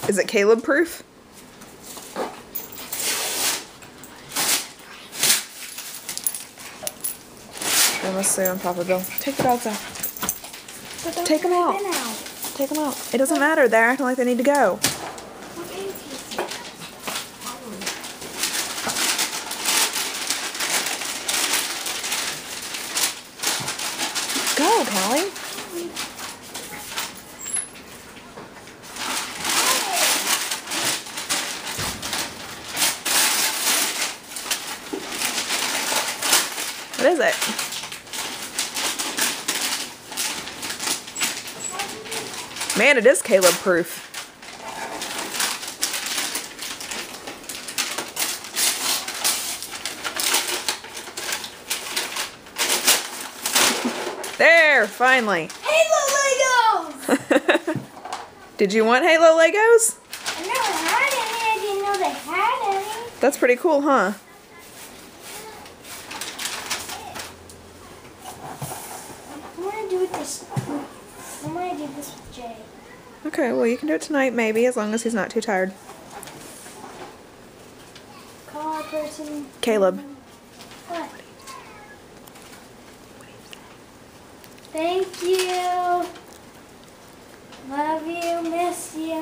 Is it Caleb proof? Okay, let's see on Papa Bill. Take the dogs out. Take them out. Take them out. It doesn't matter. They're acting like they need to go. Go, Callie. What is it? Man, it is Caleb proof. There, finally. Halo Legos! Did you want Halo Legos? I never had any. I didn't know they had any. That's pretty cool, huh? I want to do this. I want to do this with Jay. Okay, well you can do it tonight maybe, as long as he's not too tired. Call our person. Caleb. What? Thank you. Love you. Miss you.